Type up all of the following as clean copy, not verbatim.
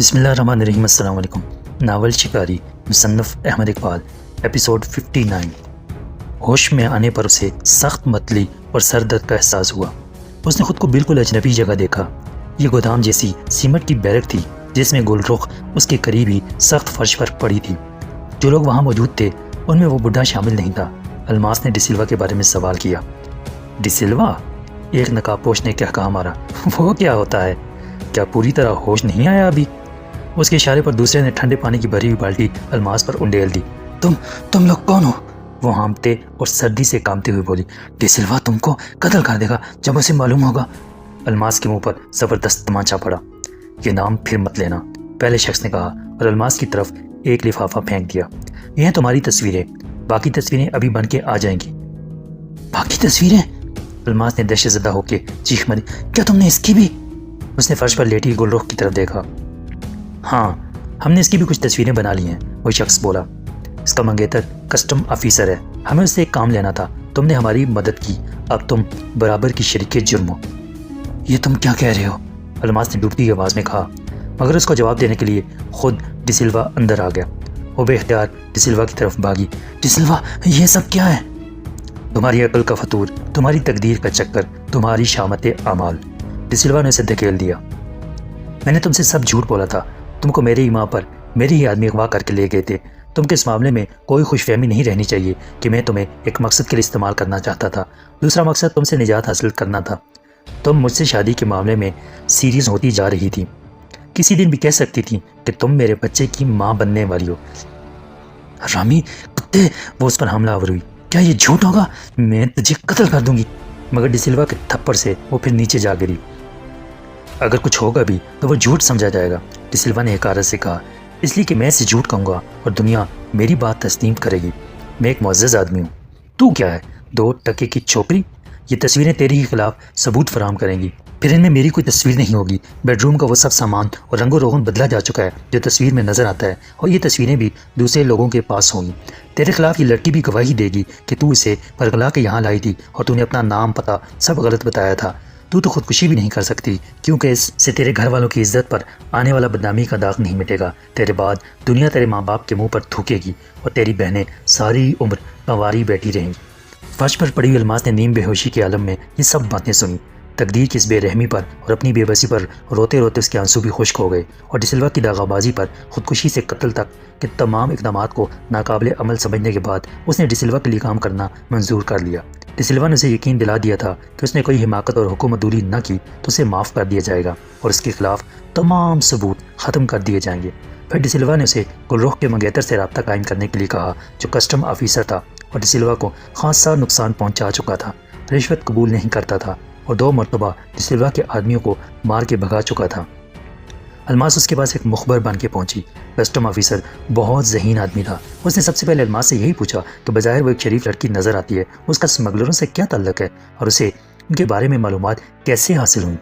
بسم اللہ الرحمن الرحیم۔ السلام علیکم۔ ناول شکاری مصنف احمد اقبال، ایپیسوڈ 59۔ ہوش میں آنے پر اسے سخت متلی اور سر درد کا احساس ہوا۔ اس نے خود کو بالکل اجنبی جگہ دیکھا۔ یہ گودام جیسی سیمنٹ کی بیرک تھی جس میں گل رخ اس کے قریب ہی سخت فرش پر پڑی تھی۔ جو لوگ وہاں موجود تھے ان میں وہ بڈھا شامل نہیں تھا۔ الماس نے ڈی سلوا کے بارے میں سوال کیا۔ ڈی سلوا؟ ایک نقاب پوش نے کہا مارا۔ وہ کیا ہوتا ہے؟ کیا پوری طرح ہوش نہیں آیا ابھی؟ اس کے اشارے پر دوسرے نے ٹھنڈے پانی کی بھری ہوئی بالٹی الماس پر انڈیل دی۔ تم لوگ کون ہو؟ وہ ہامتے اور سردی سے کامتے ہوئے بولی۔ ڈی سلوا تم کو قتل کر دے گا جب اسے معلوم ہوگا۔ الماس کے منہ پر زبردست تمانچہ پڑا۔ یہ نام پھر مت لینا، پہلے شخص نے کہا اور الماس کی طرف ایک لفافہ پھینک دیا۔ یہ ہیں تمہاری تصویریں، باقی تصویریں ابھی بن کے آ جائیں گی۔ باقی تصویریں؟ الماس نے دہشت زدہ ہو کے چیخ ماری۔ کیا تم نے اس کی بھی؟ اس نے فرش پر لیٹی گل رخ کی طرف دیکھا۔ ہاں، ہم نے اس کی بھی کچھ تصویریں بنا لی ہیں، وہ شخص بولا۔ اس کا منگیتر کسٹم آفیسر ہے، ہمیں اس سے ایک کام لینا تھا، تم نے ہماری مدد کی، اب تم برابر کی شریک جرم ہو۔ یہ تم کیا کہہ رہے ہو؟ الماس نے ڈوبتی آواز میں کہا، مگر اس کو جواب دینے کے لیے خود ڈی سلوا اندر آ گیا۔ وہ بے اختیار ڈی سلوا کی طرف بھاگی۔ ڈی سلوا، یہ سب کیا ہے؟ تمہاری عقل کا فطور، تمہاری تقدیر کا چکر، تمہاری شامت اعمال۔ ڈی سلوا نے اسے دھکیل دیا۔ میں نے تم سے سب جھوٹ بولا تھا، تم کو میرے ہی ماں پر میرے ہی آدمی اغوا کر کے لے گئے تھے۔ تم کے اس معاملے میں کوئی خوش فہمی نہیں رہنی چاہیے کہ میں تمہیں ایک مقصد کے لیے استعمال کرنا چاہتا تھا۔ دوسرا مقصد تم سے نجات حاصل کرنا تھا۔ تم مجھ سے شادی کے معاملے میں سیریس ہوتی جا رہی تھی، کسی دن بھی کہہ سکتی تھی کہ تم میرے بچے کی ماں بننے والی ہو۔ رامی کتے، وہ اس پر حملہ آور ہوئی۔ کیا یہ جھوٹ ہوگا؟ میں تجھے قتل کر دوں گی۔ مگر ڈی سلوا کے تھپڑ سے وہ پھر نیچے جا گری۔ اگر کچھ ہوگا بھی تو وہ جھوٹ سمجھا جائے گا، ڈی سلوا نے حقارت سے کہا، اس لیے کہ میں اسے جھوٹ کہوں گا اور دنیا میری بات تسلیم کرے گی۔ میں ایک معزز آدمی ہوں، تو کیا ہے، 2 ٹکے کی چھوکری؟ یہ تصویریں تیرے ہی خلاف ثبوت فراہم کریں گی، پھر ان میں میری کوئی تصویر نہیں ہوگی۔ بیڈ روم کا وہ سب سامان اور رنگ و روغن بدلا جا چکا ہے جو تصویر میں نظر آتا ہے، اور یہ تصویریں بھی دوسرے لوگوں کے پاس ہوں گی۔ تیرے خلاف یہ لڑکی بھی گواہی دے گی کہ تو اسے پرگلا کے یہاں لائی تھی اور تو نے اپنا نام پتہ سب غلط بتایا تھا۔ تو خودکشی بھی نہیں کر سکتی کیونکہ اس سے تیرے گھر والوں کی عزت پر آنے والا بدنامی کا داغ نہیں مٹے گا۔ تیرے بعد دنیا تیرے ماں باپ کے منہ پر تھوکے گی اور تیری بہنیں ساری عمر کنواری بیٹھی رہیں گی۔ فرش پر پڑی الماس نے نیم بے ہوشی کے عالم میں یہ سب باتیں سنی۔ تقدیر کی اس بے رحمی پر اور اپنی بے بسی پر روتے روتے اس کے آنسو بھی خشک ہو گئے، اور ڈی سلوا کی داغا بازی پر خودکشی سے قتل تک کے تمام اقدامات کو ناقابل عمل سمجھنے کے بعد اس نے ڈی سلوا کے لیے کام کرنا منظور کر لیا۔ ڈی سلوا نے اسے یقین دلا دیا تھا کہ اس نے کوئی حماقت اور حکومت دوری نہ کی تو اسے معاف کر دیا جائے گا اور اس کے خلاف تمام ثبوت ختم کر دیے جائیں گے۔ پھر ڈی سلوا نے اسے گل رخ کے منگیتر سے رابطہ قائم کرنے کے لیے کہا جو کسٹم آفیسر تھا اور ڈی سلوا کو خاصا نقصان پہنچا چکا تھا، رشوت قبول نہیں کرتا تھا اور 2 مرتبہ ڈی سلوا کے آدمیوں کو مار کے بھگا چکا تھا۔ الماس اس کے پاس ایک مخبر بن کے پہنچی۔ کسٹم آفیسر بہت ذہین آدمی تھا۔ اس نے سب سے پہلے الماس سے یہی پوچھا کہ بظاہر وہ ایک شریف لڑکی نظر آتی ہے، اس کا اسمگلروں سے کیا تعلق ہے اور اسے ان کے بارے میں معلومات کیسے حاصل ہوئیں؟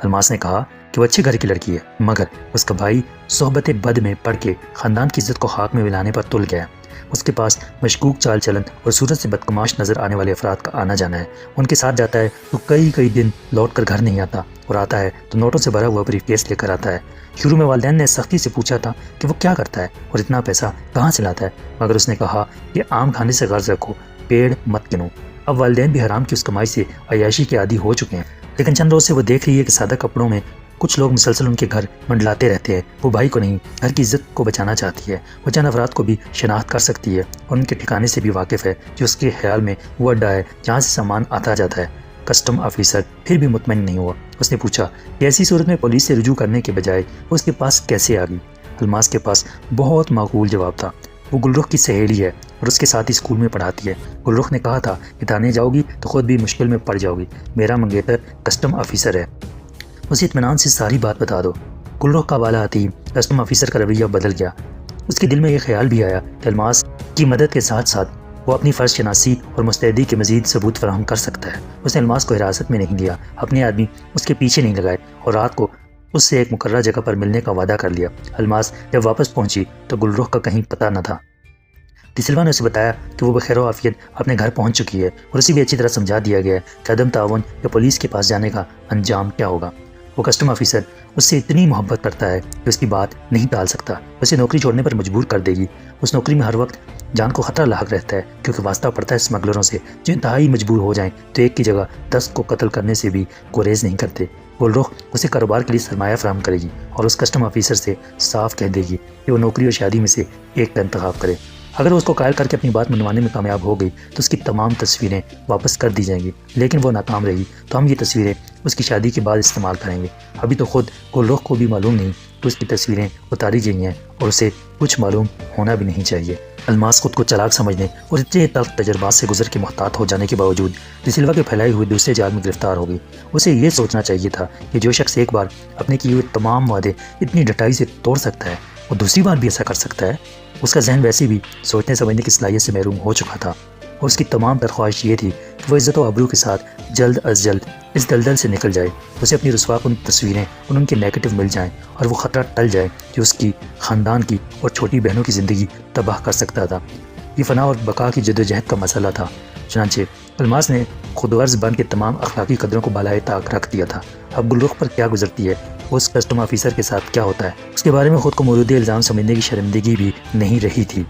الماس نے کہا کہ وہ اچھے گھر کی لڑکی ہے، مگر اس کا بھائی صحبت بد میں پڑھ کے خاندان کی عزت کو خاک میں ملانے پر تل گیا۔ اس کے پاس مشکوک چال چلن اور صورت سے بدکماش نظر آنے والے افراد کا آنا جانا ہے۔ ان کے ساتھ جاتا ہے تو کئی دن لوٹ کر گھر نہیں آتا، اور آتا ہے تو نوٹوں سے بھرا ہوا بریف کیس لے کر آتا ہے۔ شروع میں والدین نے سختی سے پوچھا تھا کہ وہ کیا کرتا ہے اور اتنا پیسہ کہاں سے لاتا ہے، مگر اس نے کہا کہ عام کھانے سے غرض رکھو، پیڑ مت گنو۔ اب والدین بھی حرام کی اس کمائی سے عیاشی کے عادی ہو چکے ہیں، لیکن چند روز سے وہ دیکھ رہی ہے کہ سادہ کپڑوں میں کچھ لوگ مسلسل ان کے گھر منڈلاتے رہتے ہیں۔ وہ بھائی کو نہیں، گھر کی عزت کو بچانا چاہتی ہے۔ وہ چند افراد کو بھی شناخت کر سکتی ہے اور ان کے ٹھکانے سے بھی واقف ہے جو اس کے خیال میں وہ اڈا ہے جہاں سے سامان آتا جاتا ہے۔ کسٹم آفیسر پھر بھی مطمئن نہیں ہوا۔ اس نے پوچھا کہ ایسی صورت میں پولیس سے رجوع کرنے کے بجائے وہ اس کے پاس کیسے آ گئی؟ الماس کے پاس بہت معقول جواب تھا۔ وہ گل رخ کی سہیلی ہے اور اس کے ساتھ ہی اسکول میں پڑھاتی ہے۔ گل رخ نے کہا تھا کہ تھانے جاؤ گی تو خود بھی مشکل میں پڑ جاؤ گی، میرا منگیتر کسٹم آفیسر ہے، اسے اطمینان سے ساری بات بتا دو۔ گل رخ کا والا آتی ہی کسٹم آفیسر کا رویہ بدل گیا۔ اس کے دل میں یہ خیال بھی آیا کہ الماس کی مدد کے ساتھ ساتھ وہ اپنی فرض شناسی اور مستعدی کے مزید ثبوت فراہم کر سکتا ہے۔ اس نے الماس کو حراست میں نہیں لیا، اپنے آدمی اس کے پیچھے نہیں لگائے اور رات کو اس سے ایک مقررہ جگہ پر ملنے کا وعدہ کر لیا۔ الماس جب واپس پہنچی تو گل رخ کا کہیں پتہ نہ تھا۔ ڈی سلوا نے اسے بتایا کہ وہ بخیر و عافیت اپنے گھر پہنچ چکی ہے اور اسے بھی اچھی طرح سمجھا دیا گیا ہے کہ عدم تعاون یا پولیس کے پاس جانے کا انجام کیا ہوگا۔ وہ کسٹم آفیسر اس سے اتنی محبت کرتا ہے کہ اس کی بات نہیں ٹال سکتا، اسے نوکری چھوڑنے پر مجبور کر دے گی۔ اس نوکری میں ہر وقت جان کو خطرہ لاحق رہتا ہے، کیونکہ واسطہ پڑتا ہے اسمگلروں سے جو انتہائی مجبور ہو جائیں تو ایک کی جگہ 10 کو قتل کرنے سے بھی گریز نہیں کرتے۔ گلرخ اسے کاروبار کے لیے سرمایہ فراہم کرے گی اور اس کسٹم آفیسر سے صاف کہہ دے گی کہ وہ نوکری اور شادی میں سے ایک کا انتخاب کرے۔ اگر وہ اس کو قائل کر کے اپنی بات منوانے میں کامیاب ہو گئی تو اس کی تمام تصویریں واپس کر دی جائیں گی، لیکن وہ ناکام رہی تو ہم یہ تصویریں اس کی شادی کے بعد استعمال کریں گے۔ ابھی تو خود گلرخ کو بھی معلوم نہیں کہ اس کی تصویریں اتاری گئی ہیں اور اسے کچھ معلوم ہونا بھی نہیں چاہیے۔ الماس خود کو چالاک سمجھنے اور اتنے تلخ تجربات سے گزر کے محتاط ہو جانے کے باوجود ڈی سلوا کے پھیلائے ہوئے دوسرے جال میں گرفتار ہو گئی۔ اسے یہ سوچنا چاہیے تھا کہ جو شخص ایک بار اپنے کیے ہوئے تمام وعدے اتنی ڈٹائی سے توڑ سکتا ہے وہ دوسری بار بھی ایسا کر سکتا ہے۔ اس کا ذہن ویسے بھی سوچنے سمجھنے کی صلاحیت سے محروم ہو چکا تھا اور اس کی تمام خواہش یہ تھی کہ وہ عزت و ابرو کے ساتھ جلد از جلد اس دلدل سے نکل جائے۔ اسے اپنی رسوا کن تصویریں اور ان کے نیگیٹو مل جائیں اور وہ خطرہ ٹل جائے جو اس کی خاندان کی اور چھوٹی بہنوں کی زندگی تباہ کر سکتا تھا۔ یہ فنا اور بقا کی جدوجہد کا مسئلہ تھا۔ چنانچہ الماس نے خود غرض بن کے تمام اخلاقی قدروں کو بالائے طاق رکھ دیا تھا۔ اب گلرخ پر کیا گزرتی ہے، اس کسٹم آفیسر کے ساتھ کیا ہوتا ہے، اس کے بارے میں خود کو مورد الزام سمجھنے کی شرمندگی بھی نہیں رہی تھی۔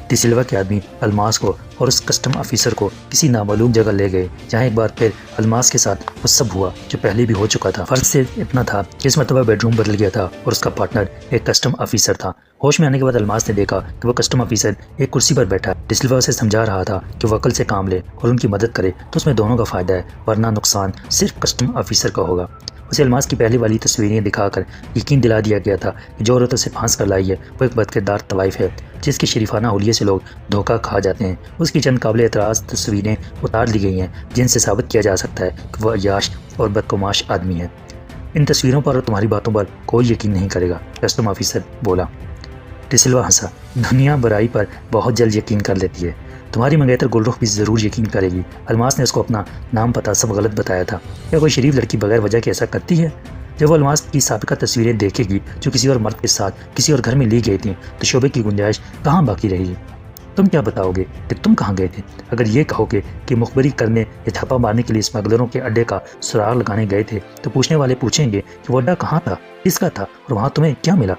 ڈی سلوا کے آدمی الماس کو اور اس کسٹم آفیسر کو کسی نامعلوم جگہ لے گئے جہاں ایک بار پھر الماس کے ساتھ وہ سب ہوا جو پہلے بھی ہو چکا تھا۔ فرق صرف اتنا تھا کہ اس مرتبہ بیڈ روم بدل گیا تھا اور اس کا پارٹنر ایک کسٹم آفیسر تھا۔ ہوش میں آنے کے بعد الماس نے دیکھا کہ وہ کسٹم آفیسر ایک کرسی پر بیٹھا ہے۔ ڈی سلوا اسے سمجھا رہا تھا کہ وہ عقل سے کام لے اور ان کی مدد کرے تو اس میں دونوں کا فائدہ ہے، ورنہ نقصان صرف کسٹم آفیسر کا ہوگا۔ اسے الماس کی پہلے والی تصویریں دکھا کر یقین دلا دیا گیا تھا کہ جو عورت اسے پھانس کر لائی ہے وہ ایک بدکردار طوائف ہے جس کے شریفانہ حلیے سے لوگ دھوکہ کھا جاتے ہیں۔ اس کی چند قابل اعتراض تصویریں اتار لی گئی ہیں جن سے ثابت کیا جا سکتا ہے کہ وہ عیاش اور بدگماش آدمی ہے۔ ان تصویروں پر اور تمہاری باتوں پر کوئی یقین نہیں کرے گا، کسٹم آفیسر بولا۔ ڈی سلوا ہنسا۔ دنیا برائی پر بہت جلد یقین کر لیتی ہے، تمہاری منگیتر گلرخ بھی ضرور یقین کرے گی۔ الماس نے اس کو اپنا نام پتہ سب غلط بتایا تھا۔ کیا کوئی شریف لڑکی بغیر وجہ کے ایسا کرتی ہے؟ جب وہ الماس کی سابقہ تصویریں دیکھے گی جو کسی اور مرد کے ساتھ کسی اور گھر میں لی گئی تھیں تو شعبے کی گنجائش کہاں باقی رہے گی؟ تم کیا بتاؤ گے کہ تم کہاں گئے تھے؟ اگر یہ کہو گے کہ مخبری کرنے یا چھاپا مارنے کے لیے اسمگلروں کے اڈے کا سراغ لگانے گئے تھے تو پوچھنے والے پوچھیں گے کہ وہ اڈا کہاں تھا، کس کا تھا اور وہاں تمہیں کیا ملا؟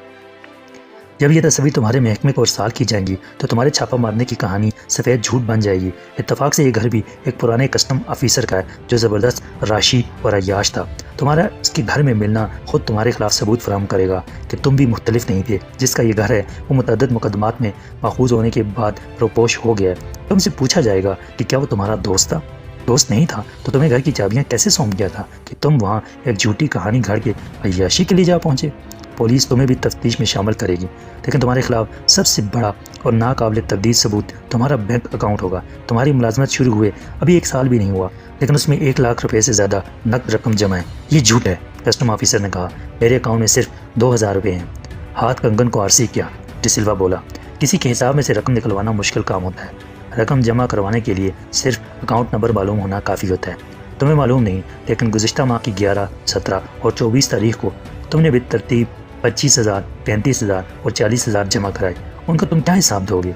جب یہ تصویر تمہارے محکمے کو ارسال کی جائیں گی تو تمہارے چھاپا مارنے کی کہانی سفید جھوٹ بن جائے گی۔ اتفاق سے یہ گھر بھی ایک پرانے کسٹم آفیسر کا ہے جو زبردست راشی اور عیاش تھا۔ تمہارا اس کے گھر میں ملنا خود تمہارے خلاف ثبوت فراہم کرے گا کہ تم بھی مختلف نہیں تھے۔ جس کا یہ گھر ہے وہ متعدد مقدمات میں ماخوذ ہونے کے بعد روپوش ہو گیا ہے۔ تم سے پوچھا جائے گا کہ کیا وہ تمہارا دوست تھا؟ دوست نہیں تھا تو تمہیں گھر کی چابیاں کیسے سونپ گیا تھا کہ تم وہاں ایک جھوٹی کہانی گھڑ کے عیاشی کے لیے جا پہنچے؟ پولیس تمہیں بھی تفتیش میں شامل کرے گی، لیکن تمہارے خلاف سب سے بڑا اور ناقابل تردید ثبوت تمہارا بینک اکاؤنٹ ہوگا۔ تمہاری ملازمت شروع ہوئے ابھی 1 سال بھی نہیں ہوا لیکن اس میں 1 لاکھ روپے سے زیادہ نقد رقم جمع ہے۔ یہ جھوٹ ہے، کسٹم آفیسر نے کہا۔ میرے اکاؤنٹ میں صرف 2000 روپے ہیں۔ ہاتھ کنگن کو آرسی کیا، ڈی سلوا بولا۔ کسی کے حساب میں سے رقم نکلوانا مشکل کام ہوتا ہے۔ رقم جمع کروانے کے لیے صرف اکاؤنٹ نمبر معلوم ہونا کافی ہوتا ہے۔ تمہیں معلوم نہیں لیکن گزشتہ ماہ کی 11، 17 اور 24 تاریخ کو تم نے بالترتیب 25,000، 35,000 اور 40,000 جمع کرائے۔ ان کا تم کیا حساب دو گے؟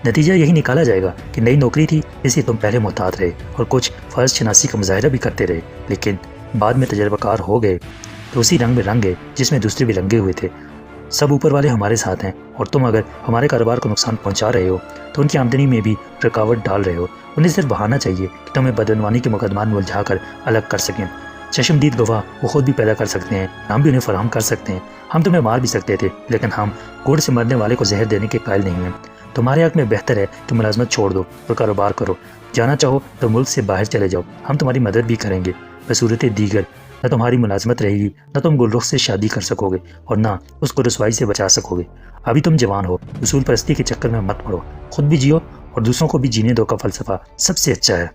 نتیجہ یہی نکالا جائے گا کہ نئی نوکری تھی اس لیے تم پہلے محتاط رہے اور کچھ فرض شناسی کا مظاہرہ بھی کرتے رہے، لیکن بعد میں تجربہ کار ہو گئے تو اسی رنگ میں رنگ گئے جس میں دوسرے بھی رنگے ہوئے تھے۔ سب اوپر والے ہمارے ساتھ ہیں اور تم اگر ہمارے کاروبار کو نقصان پہنچا رہے ہو تو ان کی آمدنی میں بھی رکاوٹ ڈال رہے ہو۔ انہیں صرف بہانا چاہیے کہ تمہیں بدعنوانی کے مقدمات میں الجھا کر الگ کر سکیں۔ چشمدید گواہ وہ خود بھی پیدا کر سکتے ہیں، ہم بھی انہیں فراہم کر سکتے ہیں۔ ہم تمہیں مار بھی سکتے تھے لیکن ہم گوڑ سے مرنے والے کو زہر دینے کے قائل نہیں ہیں۔ تمہارے حق میں بہتر ہے کہ ملازمت چھوڑ دو اور کاروبار کرو۔ جانا چاہو تو ملک سے باہر چلے جاؤ، ہم تمہاری مدد بھی کریں گے۔ بصورت دیگر نہ تمہاری ملازمت رہے گی، نہ تم گلرخ سے شادی کر سکو گے اور نہ اس کو رسوائی سے بچا سکو گے۔ ابھی تم جوان ہو، اصول پرستی کے چکر میں مت پڑو، خود بھی جیو اور دوسروں کو بھی جینے دو کا فلسفہ سب سے اچھا ہے۔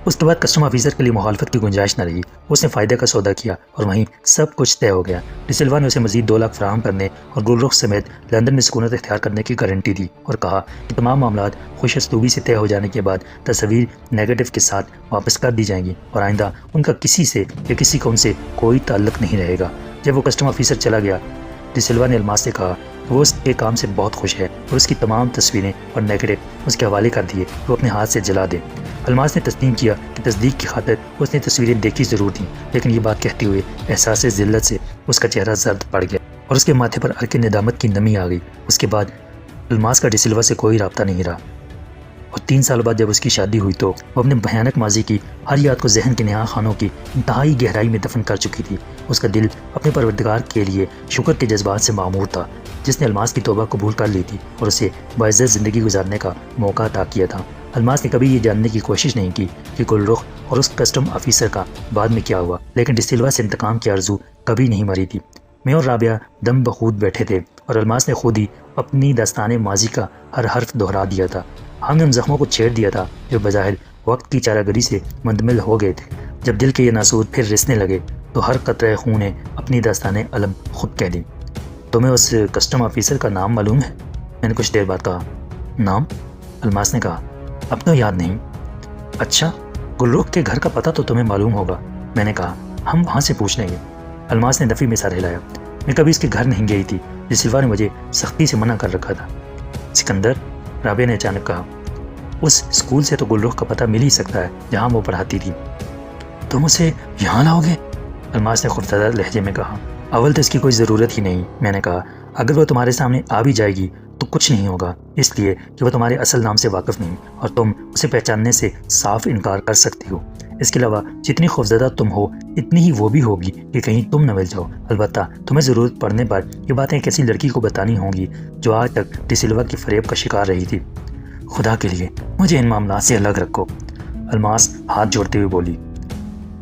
اس کے بعد کسٹم آفیسر کے لیے مخالفت کی گنجائش نہ رہی۔ اس نے فائدے کا سودا کیا اور وہیں سب کچھ طے ہو گیا۔ ڈی سلوا نے اسے مزید 2 لاکھ فراہم کرنے اور گلرخ سمیت لندن میں سکونت اختیار کرنے کی گارنٹی دی اور کہا کہ تمام معاملات خوش اسلوبی سے طے ہو جانے کے بعد تصاویر نیگیٹو کے ساتھ واپس کر دی جائیں گی اور آئندہ ان کا کسی سے یا کسی کا ان سے کوئی تعلق نہیں رہے گا۔ جب وہ کسٹم آفیسر چلا گیا ڈی سلوا نے الماس سے کہا کہ وہ اس کے کام سے بہت خوش ہے اور اس کی تمام تصویریں اور نیگیٹو اس کے حوالے کر دیے وہ اپنے ہاتھ سے جلا دے۔ الماس نے تسلیم کیا کہ تصدیق کی خاطر اس نے تصویریں دیکھی ضرور تھیں، لیکن یہ بات کہتے ہوئے احساس ذلت سے اس کا چہرہ زرد پڑ گیا اور اس کے ماتھے پر عرق ندامت کی نمی آ گئی۔ اس کے بعد الماس کا ڈی سلوا سے کوئی رابطہ نہیں رہا، اور 3 سال بعد جب اس کی شادی ہوئی تو وہ اپنے بھیانک ماضی کی ہر یاد کو ذہن کے نہا خانوں کی انتہائی گہرائی میں دفن کر چکی تھی۔ اس کا دل اپنے پروردگار کے لیے شکر کے جذبات سے معمور تھا، جس نے الماس کی توبہ قبول کر لی تھی اور اسے باعزت زندگی گزارنے کا موقع عطا کیا تھا۔ الماس نے کبھی یہ جاننے کی کوشش نہیں کی کہ گل رخ اور اس کسٹم آفیسر کا بعد میں کیا ہوا، لیکن ڈی سلوا سے انتقام کی آرزو کبھی نہیں مری تھی۔ میں اور رابعہ دم بخود بیٹھے تھے اور الماس نے خود ہی اپنی داستان ماضی کا ہر حرف دہرا دیا تھا۔ ہم نے ان زخموں کو چھیڑ دیا تھا جو بظاہر وقت کی چارہ گری سے مندمل ہو گئے تھے۔ جب دل کے یہ ناسور پھر رسنے لگے تو ہر قطرہ خون نے اپنی داستان علم خود کہہ دی۔ تمہیں اس کسٹم آفیسر کا نام معلوم ہے؟ میں نے کچھ دیر بعد کہا۔ نام؟ الماس نے کہا، اب تو یاد نہیں۔ اچھا، گلرخ کے گھر کا پتہ تو تمہیں معلوم ہوگا، میں نے کہا۔ ہم وہاں سے پوچھ لیں گے۔ الماس نے نفی میں سر ہلایا۔ میں کبھی اس کے گھر نہیں گئی تھی، ڈی سلوا نے مجھے سختی سے منع کر رکھا تھا۔ سکندر، رابعہ نے اچانک کہا، اس اسکول سے تو گلرخ کا پتہ مل ہی سکتا ہے جہاں وہ پڑھاتی تھی۔ تم اسے یہاں لاؤ گے؟ الماس نے خوفزدہ لہجے میں کہا۔ اول تو اس کی کوئی ضرورت ہی نہیں، میں نے کہا۔ اگر وہ تمہارے سامنے آ بھی جائے گی تو کچھ نہیں ہوگا، اس لیے کہ وہ تمہارے اصل نام سے واقف نہیں اور تم اسے پہچاننے سے صاف انکار کر سکتی ہو۔ اس کے علاوہ جتنی خوفزدہ تم ہو اتنی ہی وہ بھی ہوگی کہ کہیں تم نہ مل جاؤ۔ البتہ تمہیں ضرورت پڑنے پر یہ باتیں ایک ایسی لڑکی کو بتانی ہوں گی جو آج تک ڈی سلوا کی فریب کا شکار رہی تھی۔ خدا کے لیے مجھے ان معاملات سے الگ رکھو، الماس ہاتھ جوڑتے ہوئے بولی۔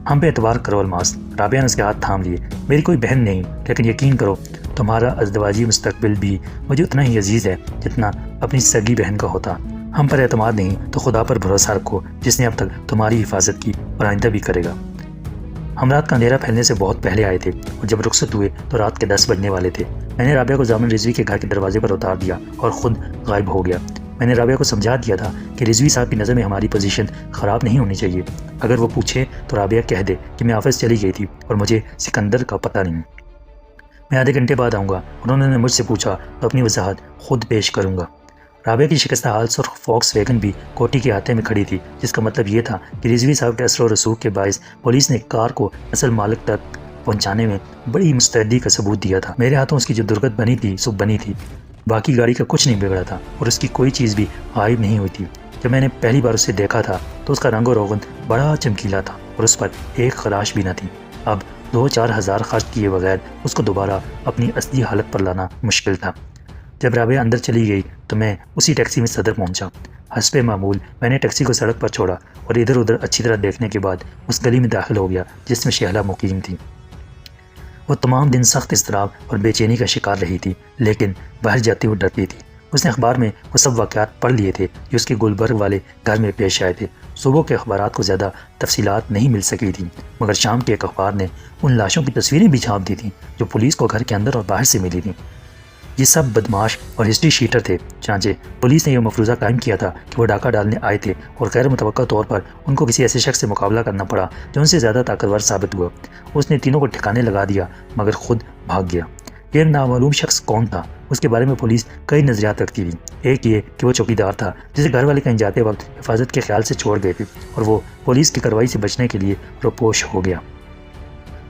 ہم پہ اعتبار کرو الماس، رابعہ نے اس کے ہاتھ تھام لیے۔ میری کوئی بہن نہیں، لیکن یقین کرو تمہارا ازدواجی مستقبل بھی مجھے اتنا ہی عزیز ہے جتنا اپنی سگی بہن کا ہوتا۔ ہم پر اعتماد نہیں تو خدا پر بھروسہ رکھو، جس نے اب تک تمہاری حفاظت کی اور آئندہ بھی کرے گا۔ ہم رات کا اندھیرا پھیلنے سے بہت پہلے آئے تھے اور جب رخصت ہوئے تو رات کے 10 بجنے والے تھے۔ میں نے رابعہ کو ضامن رضوی کے گھر کے دروازے پر اتار دیا اور خود غائب ہو گیا۔ میں نے رابعہ کو سمجھا دیا تھا کہ رضوی صاحب کی نظر میں ہماری پوزیشن خراب نہیں ہونی چاہیے۔ اگر وہ پوچھے تو رابعہ کہہ دے کہ میں آفس چلی گئی تھی اور مجھے سکندر کا پتہ نہیں۔ میں آدھے گھنٹے بعد آؤں گا اور انہوں نے مجھ سے پوچھا تو اپنی وضاحت خود پیش کروں گا۔ رابعہ کی شکستہ حال سرخ فوکس ویگن بھی کوٹی کے احاطے میں کھڑی تھی، جس کا مطلب یہ تھا کہ رضوی صاحب کے اثر و رسوخ کے باعث پولیس نے کار کو اصل مالک تک پہنچانے میں بڑی مستعدی کا ثبوت دیا تھا۔ میرے ہاتھوں اس کی جو درگت بنی تھی سو بنی تھی، باقی گاڑی کا کچھ نہیں بگڑا تھا اور اس کی کوئی چیز بھی غائب نہیں ہوئی تھی۔ جب میں نے پہلی بار اسے دیکھا تھا تو اس کا رنگ و روغن بڑا چمکیلا تھا اور اس پر ایک خراش بھی نہ تھی۔ اب 2-4 ہزار خرچ کیے بغیر اس کو دوبارہ اپنی اصلی حالت پر لانا مشکل تھا۔ جب رابعہ اندر چلی گئی تو میں اسی ٹیکسی میں صدر پہنچا۔ حسب معمول میں نے ٹیکسی کو سڑک پر چھوڑا اور ادھر ادھر اچھی طرح دیکھنے کے بعد اس گلی میں داخل ہو گیا جس میں شہلا مقیم تھی۔ وہ تمام دن سخت اضطراب اور بے چینی کا شکار رہی تھی، لیکن باہر جاتی ہوئی ڈرتی تھی۔ اس نے اخبار میں وہ سب واقعات پڑھ لیے تھے جو اس کے گلبرگ والے گھر میں پیش آئے تھے۔ صبح کے اخبارات کو زیادہ تفصیلات نہیں مل سکی تھیں، مگر شام کے ایک اخبار نے ان لاشوں کی تصویریں بھی چھاپ دی تھیں جو پولیس کو گھر کے اندر اور باہر سے ملی تھیں۔ یہ سب بدماش اور ہسٹری شیٹر تھے، چنانچہ پولیس نے یہ مفروضہ قائم کیا تھا کہ وہ ڈاکہ ڈالنے آئے تھے اور غیر متوقع طور پر ان کو کسی ایسے شخص سے مقابلہ کرنا پڑا جو ان سے زیادہ طاقتور ثابت ہوا۔ اس نے تینوں کو ٹھکانے لگا دیا مگر خود بھاگ گیا۔ یہ نامعلوم شخص کون تھا؟ اس کے بارے میں پولیس کئی نظریات رکھتی تھی۔ ایک یہ کہ وہ چوکیدار تھا جسے گھر والے کہیں جاتے وقت حفاظت کے خیال سے چھوڑ گئے تھے اور وہ پولیس کی کارروائی سے بچنے کے لیے روپوش ہو گیا۔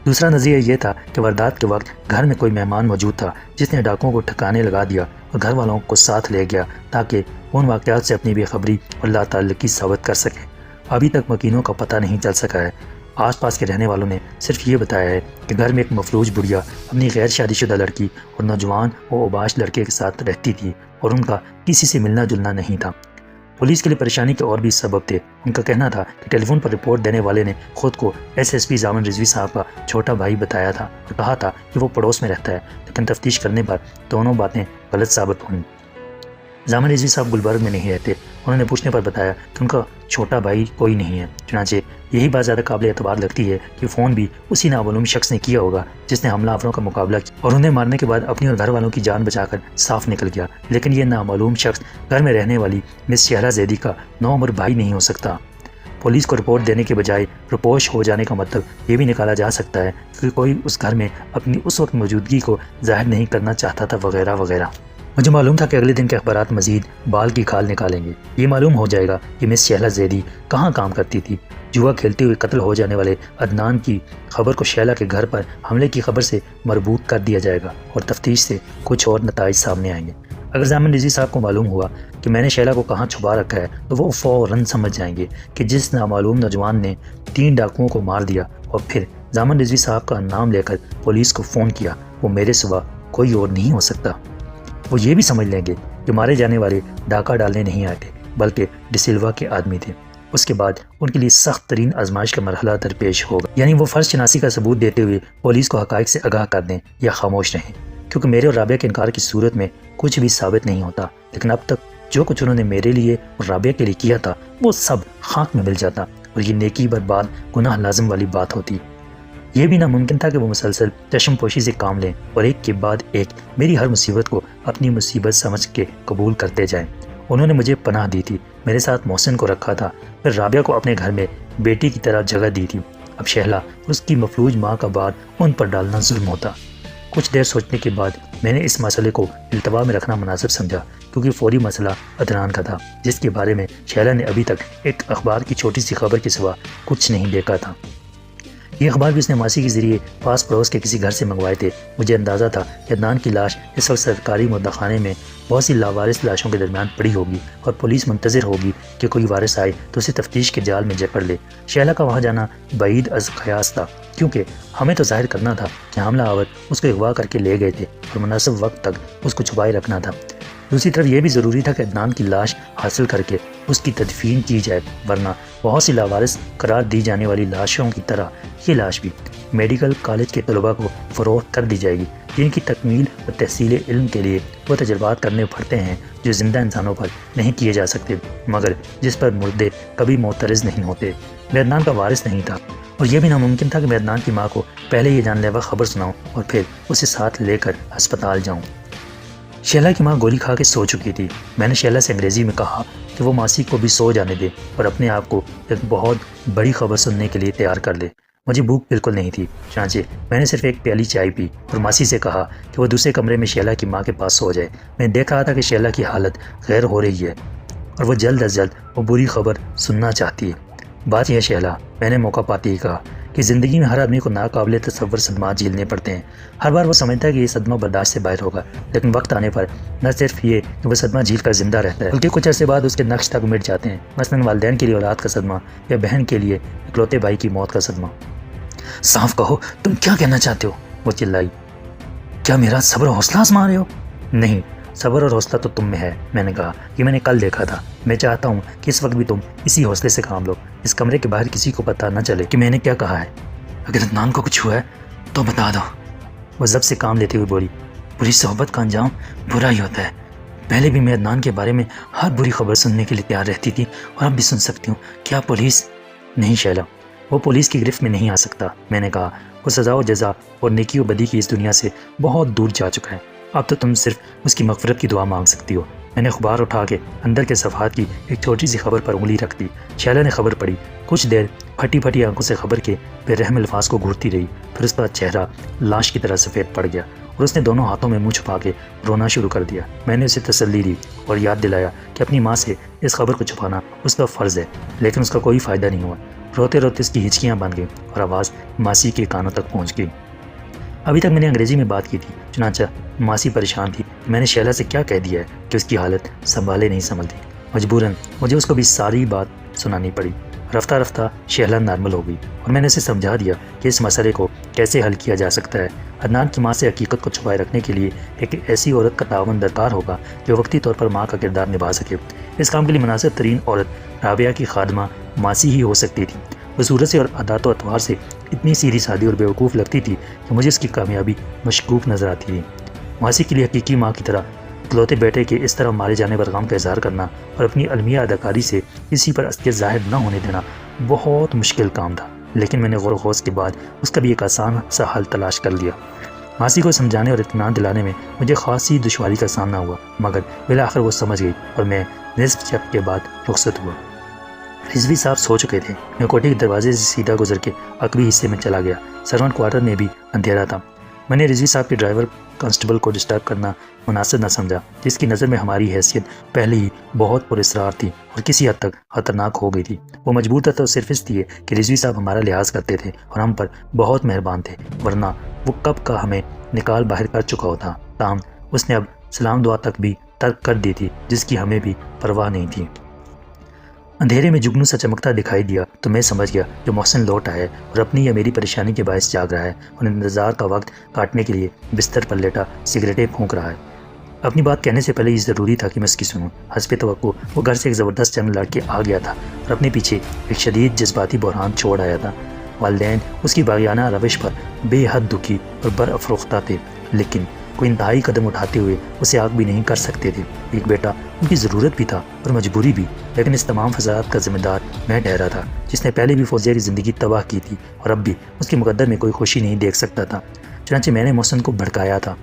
دوسرا نظریہ یہ تھا کہ واردات کے وقت گھر میں کوئی مہمان موجود تھا جس نے ڈاکوؤں کو ٹھکانے لگا دیا اور گھر والوں کو ساتھ لے گیا تاکہ ان واقعات سے اپنی بے خبری اور لا تعلقی ثابت کر سکے۔ ابھی تک مکینوں کا پتہ نہیں چل سکا ہے۔ آس پاس کے رہنے والوں نے صرف یہ بتایا ہے کہ گھر میں ایک مفلوج بڑھیا اپنی غیر شادی شدہ لڑکی اور نوجوان و اوباش لڑکے کے ساتھ رہتی تھی اور ان کا کسی سے ملنا جلنا نہیں تھا۔ پولیس کے لیے پریشانی کے اور بھی سبب تھے۔ ان کا کہنا تھا کہ ٹیلی فون پر رپورٹ دینے والے نے خود کو ایس پی ضامن رضوی صاحب کا چھوٹا بھائی بتایا تھا اور کہا تھا کہ وہ پڑوس میں رہتا ہے، لیکن تفتیش کرنے پر دونوں باتیں غلط ثابت ہوئیں۔ ضامن رضوی صاحب گلبرگ میں نہیں رہتے۔ انہوں نے پوچھنے پر بتایا کہ ان کا چھوٹا بھائی کوئی نہیں ہے، چنانچہ یہی بات زیادہ قابل اعتبار لگتی ہے کہ فون بھی اسی نامعلوم شخص نے کیا ہوگا جس نے حملہ آوروں کا مقابلہ کیا اور انہیں مارنے کے بعد اپنی اور گھر والوں کی جان بچا کر صاف نکل گیا۔ لیکن یہ نامعلوم شخص گھر میں رہنے والی مس شہلا زیدی کا نوعمر بھائی نہیں ہو سکتا۔ پولیس کو رپورٹ دینے کے بجائے روپوش ہو جانے کا مطلب یہ بھی نکالا جا سکتا ہے کہ کوئی اس گھر میں اپنی اس وقت موجودگی کو ظاہر نہیں کرنا چاہتا تھا وغیرہ وغیرہ۔ مجھے معلوم تھا کہ اگلے دن کے اخبارات مزید بال کی کھال نکالیں گے۔ یہ معلوم ہو جائے گا کہ مس شہلا زیدی کہاں کام کرتی تھی۔ جوا کھیلتے ہوئے قتل ہو جانے والے عدنان کی خبر کو شہلا کے گھر پر حملے کی خبر سے مربوط کر دیا جائے گا اور تفتیش سے کچھ اور نتائج سامنے آئیں گے۔ اگر ضامن رضوی صاحب کو معلوم ہوا کہ میں نے شہلا کو کہاں چھپا رکھا ہے تو وہ فوراً سمجھ جائیں گے کہ جس نامعلوم نوجوان نے 3 ڈاکوؤں کو مار دیا اور پھر ضامن رضوی صاحب کا نام لے کر پولیس کو فون کیا، وہ میرے سوا کوئی اور نہیں ہو سکتا۔ وہ یہ بھی سمجھ لیں گے کہ مارے جانے والے ڈاکہ ڈالنے نہیں آئے تھے بلکہ ڈی سلوا کے آدمی تھے۔ اس کے بعد ان کے لیے سخت ترین آزمائش کا مرحلہ درپیش ہوگا، یعنی وہ فرض شناسی کا ثبوت دیتے ہوئے پولیس کو حقائق سے آگاہ کر دیں یا خاموش رہیں، کیونکہ میرے اور رابعہ کے انکار کی صورت میں کچھ بھی ثابت نہیں ہوتا۔ لیکن اب تک جو کچھ انہوں نے میرے لیے اور رابعہ کے لیے کیا تھا وہ سب خاک میں مل جاتا اور یہ نیکی برباد گناہ لازم والی بات ہوتی۔ یہ بھی ناممکن تھا کہ وہ مسلسل چشم پوشی سے کام لیں اور ایک کے بعد ایک میری ہر مصیبت کو اپنی مصیبت سمجھ کے قبول کرتے جائیں۔ انہوں نے مجھے پناہ دی تھی، میرے ساتھ محسن کو رکھا تھا، پھر رابعہ کو اپنے گھر میں بیٹی کی طرح جگہ دی تھی۔ اب شہلا اس کی مفلوج ماں کا بار ان پر ڈالنا ظلم ہوتا۔ کچھ دیر سوچنے کے بعد میں نے اس مسئلے کو التوا میں رکھنا مناسب سمجھا، کیونکہ فوری مسئلہ عدنان کا تھا، جس کے بارے میں شہلا نے ابھی تک ایک اخبار کی چھوٹی سی خبر کے سوا کچھ نہیں دیکھا تھا۔ یہ اخبار بھی اس نے ماسی کے ذریعے پاس پڑوس کے کسی گھر سے منگوائے تھے۔ مجھے اندازہ تھا کہ عدنان کی لاش اس وقت سرکاری مردہ خانے میں بہت سی لاوارث لاشوں کے درمیان پڑی ہوگی اور پولیس منتظر ہوگی کہ کوئی وارث آئے تو اسے تفتیش کے جال میں جکڑ لے۔ شہلا کا وہاں جانا بعید از قیاس تھا، کیونکہ ہمیں تو ظاہر کرنا تھا کہ حاملہ آور اس کو اغوا کر کے لے گئے تھے اور مناسب وقت تک اس کو چھپائے رکھنا تھا۔ دوسری طرف یہ بھی ضروری تھا کہ عدنان کی لاش حاصل کر کے اس کی تدفین کی جائے، ورنہ بہت سی لاوارث قرار دی جانے والی لاشوں کی طرح یہ لاش بھی میڈیکل کالج کے طلباء کو فروخت کر دی جائے گی، جن کی تکمیل اور تحصیل علم کے لیے وہ تجربات کرنے پڑتے ہیں جو زندہ انسانوں پر نہیں کیے جا سکتے، مگر جس پر مردے کبھی معترض نہیں ہوتے۔ میں عدنان کا وارث نہیں تھا اور یہ بھی ناممکن تھا کہ میں عدنان کی ماں کو پہلے یہ جان لیوا خبر سناؤں اور پھر اسے ساتھ لے کر ہسپتال جاؤں۔ شہلا کی ماں گولی کھا کے سو چکی تھی۔ میں نے شہلا سے انگریزی میں کہا کہ وہ ماسی کو بھی سو جانے دے اور اپنے آپ کو ایک بہت بڑی خبر سننے کے لیے تیار کر لے۔ مجھے بھوک بالکل نہیں تھی، چنانچہ میں نے صرف ایک پیالی چائے پی اور ماسی سے کہا کہ وہ دوسرے کمرے میں شہلا کی ماں کے پاس سو جائے۔ میں دیکھ رہا تھا کہ شہلا کی حالت غیر ہو رہی ہے اور وہ جلد از جلد وہ بری خبر سننا چاہتی ہے۔ بات یہ ہے شہلا، میں نے موقع پاتے ہی کہا، کہ زندگی میں ہر آدمی کو ناقابل تصور صدمات جھیلنے پڑتے ہیں۔ ہر بار وہ سمجھتا ہے کہ یہ صدمہ برداشت سے باہر ہوگا، لیکن وقت آنے پر نہ صرف یہ کہ وہ صدمہ جھیل کر زندہ رہتا ہے بلکہ کچھ عرصے بعد اس کے نقش تک مٹ جاتے ہیں، مثلاً والدین کے لیے اولاد کا صدمہ یا بہن کے لیے اکلوتے بھائی کی موت کا صدمہ۔ صاف کہو، تم کیا کہنا چاہتے ہو؟ وہ چلائی۔ کیا میرا صبر و حوصلہ آزما رہے ہو؟ نہیں، صبر اور حوصلہ تو تم میں ہے، میں نے کہا، یہ میں نے کل دیکھا تھا۔ میں چاہتا ہوں کہ اس وقت بھی تم اسی حوصلے سے کام لو، اس کمرے کے باہر کسی کو پتہ نہ چلے کہ میں نے کیا کہا ہے۔ اگر عدنان کو کچھ ہوا ہے تو بتا دو، وہ ضبط سے کام لیتے ہوئے بولی۔ بری صحبت کا انجام برا ہی ہوتا ہے۔ پہلے بھی میں عدنان کے بارے میں ہر بری خبر سننے کے لیے تیار رہتی تھی اور اب بھی سن سکتی ہوں۔ کیا پولیس؟ نہیں شیلا، وہ پولیس کی گرفت میں نہیں آ سکتا، میں نے کہا۔ وہ سزا و جزا اور نیکی و بدی کی اس دنیا سے بہت دور جا چکا ہے، اب تو تم صرف اس کی مغفرت کی دعا مانگ سکتی ہو۔ میں نے اخبار اٹھا کے اندر کے صفحات کی ایک چھوٹی سی خبر پر انگلی رکھ دی۔ شیلا نے خبر پڑھی، کچھ دیر پھٹی پھٹی آنکھوں سے خبر کے بے رحم الفاظ کو گھورتی رہی، پھر اس کا چہرہ لاش کی طرح سفید پڑ گیا اور اس نے دونوں ہاتھوں میں منہ چھپا کے رونا شروع کر دیا۔ میں نے اسے تسلی دی اور یاد دلایا کہ اپنی ماں سے اس خبر کو چھپانا اس کا فرض ہے، لیکن اس کا کوئی فائدہ نہیں ہوا۔ روتے روتے اس کی ہچکیاں بن گئیں اور آواز ماسی کے کانوں تک پہنچ گئی۔ ابھی تک میں نے انگریزی میں بات کی تھی، چنانچہ ماسی پریشان تھی کہ میں نے شیلا سے کیا کہہ دیا ہے کہ اس کی حالت سنبھالے نہیں سنبھلتی۔ مجبوراً مجھے اس کو بھی ساری بات سنانی پڑی۔ رفتہ رفتہ شیلا نارمل ہو گئی اور میں نے اسے سمجھا دیا کہ اس مسئلے کو کیسے حل کیا جا سکتا ہے۔ عدنان کی ماں سے حقیقت کو چھپائے رکھنے کے لیے ایک ایسی عورت کا تعاون درکار ہوگا جو وقتی طور پر ماں کا کردار نبھا سکے۔ اس کام کے لیے مناسب ترین عورت رابعہ کی خادمہ ماسی ہی ہو سکتی تھی۔ وہ صورت سے اور عادات و اطوار سے اتنی سیدھی سادی اور بیوقوف لگتی تھی کہ مجھے اس کی کامیابی مشکوک نظر آتی تھی۔ ماسی کے لیے حقیقی ماں کی طرح اکلوتے بیٹے کے اس طرح مارے جانے پر غم کا اظہار کرنا اور اپنی المیہ اداکاری سے کسی پر اذیت ظاہر نہ ہونے دینا بہت مشکل کام تھا، لیکن میں نے غور و خوض کے بعد اس کا بھی ایک آسان سا حل تلاش کر لیا۔ ماسی کو سمجھانے اور اطمینان دلانے میں مجھے خاصی دشواری کا سامنا ہوا، مگر بالآخر وہ سمجھ گئی اور میں نصف شب کے بعد رخصت ہوا۔ رضوی صاحب سو چکے تھے۔ میں کوٹھی کے دروازے سے سیدھا گزر کے عقبی حصے میں چلا گیا۔ سرونٹ کوارٹر میں بھی اندھیرا تھا۔ میں نے رضوی صاحب کے ڈرائیور کانسٹیبل کو ڈسٹرب کرنا مناسب نہ سمجھا، جس کی نظر میں ہماری حیثیت پہلے ہی بہت پراسرار تھی اور کسی حد تک خطرناک ہو گئی تھی۔ وہ مجبور تھا تو صرف اس لیے کہ رضوی صاحب ہمارا لحاظ کرتے تھے اور ہم پر بہت مہربان تھے، ورنہ وہ کب کا ہمیں نکال باہر کر چکا ہوتا۔ تاہم اس نے اب سلام دعا تک بھی ترک کر دی تھی، جس کی ہمیں بھی پرواہ نہیں تھی۔ اندھیرے میں جگنو سا چمکتا دکھائی دیا تو میں سمجھ گیا جو محسن لوٹ آیا ہے اور اپنی یا میری پریشانی کے باعث جاگ رہا ہے اور انتظار کا وقت کاٹنے کے لیے بستر پر لیٹا سگریٹیں پھونک رہا ہے۔ اپنی بات کہنے سے پہلے یہ ضروری تھا کہ میں اس کی سنوں۔ حسب توقع وہ گھر سے ایک زبردست جنگ لڑ کے آ گیا تھا اور اپنے پیچھے ایک شدید جذباتی بحران چھوڑ آیا تھا۔ والدین اس کی باغیانہ روش پر بے حد دکھی اور برافروختہ تھے، لیکن کوئی انتہائی قدم اٹھاتے ہوئے اسے آگ بھی نہیں کر سکتے تھے۔ ایک بیٹا ان کی ضرورت بھی تھا اور مجبوری بھی، لیکن اس تمام فساد کا ذمہ دار میں ٹھہرا تھا، جس نے پہلے بھی فوزیہ کی زندگی تباہ کی تھی اور اب بھی اس کے مقدر میں کوئی خوشی نہیں دیکھ سکتا تھا۔ چنانچہ میں نے محسن کو بھڑکایا تھا۔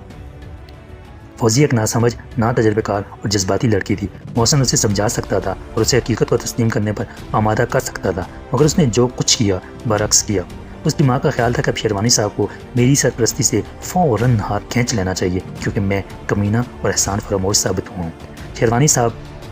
فوزیہ ایک ناسمجھ، ناتجربہ کار اور جذباتی لڑکی تھی۔ محسن اسے سمجھا سکتا تھا اور اسے حقیقت کو تسلیم کرنے پر آمادہ کر سکتا تھا، مگر اس نے جو کچھ کیا برعکس کیا۔ اس کی ماں کا خیال تھا کہ اب شیروانی صاحب کو میری سرپرستی سے فوراً ہاتھ کھینچ لینا چاہیے، کیونکہ میں کمینہ اور احسان فراموش ثابت ہوا ہوں۔ شیروانی صاحب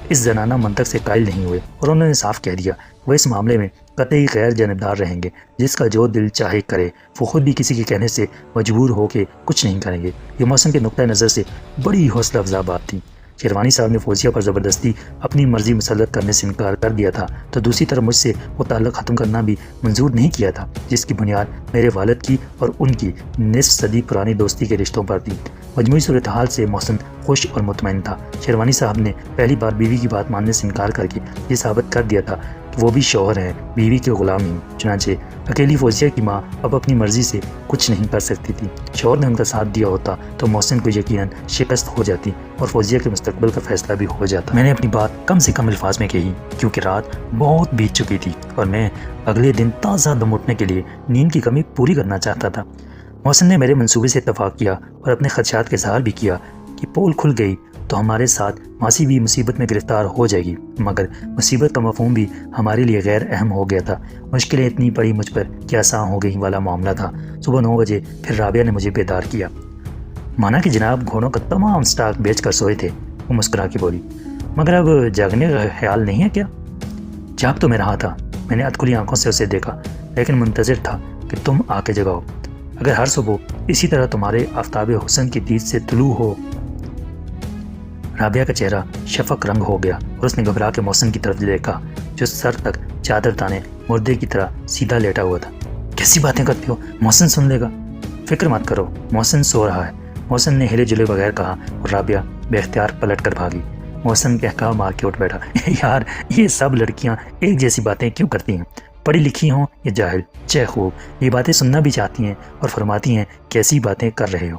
اس زنانہ منطق سے قائل نہیں ہوئے اور انہوں نے صاف کہہ دیا وہ اس معاملے میں قطعی غیر جانبدار رہیں گے، جس کا جو دل چاہے کرے، وہ خود بھی کسی کے کہنے سے مجبور ہو کے کچھ نہیں کریں گے۔ یہ محسن کے نقطۂ نظر سے بڑی حوصلہ افزا بات تھی۔ شیروانی صاحب نے فوزیہ پر زبردستی اپنی مرضی مسلط کرنے سے انکار کر دیا تھا تو دوسری طرف مجھ سے وہ تعلق ختم کرنا بھی منظور نہیں کیا تھا، جس کی بنیاد میرے والد کی اور ان کی نصف صدی پرانی دوستی کے رشتوں پر تھی۔ مجموعی صورتحال سے محسن خوش اور مطمئن تھا۔ شیروانی صاحب نے پہلی بار بیوی کی بات ماننے سے انکار کر کے یہ ثابت کر دیا تھا کہ وہ بھی شوہر ہیں، بیوی کے غلام نہیں۔ چنانچہ اکیلی فوزیہ کی ماں اب اپنی مرضی سے کچھ نہیں کر سکتی تھی۔ شوہر نے ان کا ساتھ دیا ہوتا تو محسن کو یقیناً شکست ہو جاتی اور فوزیہ کے مستقبل کا فیصلہ بھی ہو جاتا۔ میں نے اپنی بات کم سے کم الفاظ میں کہی، کیونکہ رات بہت بیت چکی تھی اور میں اگلے دن تازہ دم اٹھنے کے لیے نیند کی کمی پوری کرنا چاہتا تھا۔ محسن نے میرے منصوبے سے اتفاق کیا اور اپنے خدشات کا اظہار بھی کیا کہ پول کھل گئی تو ہمارے ساتھ ماسی بھی مصیبت میں گرفتار ہو جائے گی، مگر مصیبت کا مفہوم بھی ہمارے لیے غیر اہم ہو گیا تھا۔ مشکلیں اتنی پڑی مجھ پر کہ آسان ہو گئی والا معاملہ تھا۔ صبح 9 بجے پھر رابعہ نے مجھے بیدار کیا۔ مانا کہ جناب گھوڑوں کا تمام سٹاک بیچ کر سوئے تھے، وہ مسکرا کے بولی، مگر اب جاگنے کا خیال نہیں ہے کیا؟ جاگ تو میں رہا تھا، میں نے ادکھلی آنکھوں سے اسے دیکھا، لیکن منتظر تھا کہ تم آ کے جگاؤ۔ اگر ہر صبح اسی طرح تمہارے آفتاب حسن کی دید سے طلوع ہو۔ رابعہ کا چہرہ شفق رنگ ہو گیا اور اس نے گھبرا کے محسن کی طرف دیکھا، جو سر تک چادر تانے مردے کی طرح سیدھا لیٹا ہوا تھا۔ کیسی باتیں کرتے ہو، محسن سن لے گا۔ فکر مت کرو، محسن سو رہا ہے، محسن نے ہلے جلے بغیر کہا اور رابعہ بے اختیار پلٹ کر بھاگی۔ محسن کہکا مار کے اٹھ بیٹھا، یار یہ سب لڑکیاں ایک جیسی باتیں کیوں کرتی ہیں؟ پڑھی لکھی ہوں یا جاہل، چہ خوب یہ باتیں سننا بھی چاہتی ہیں اور فرماتی ہیں کیسی باتیں کر رہے ہو۔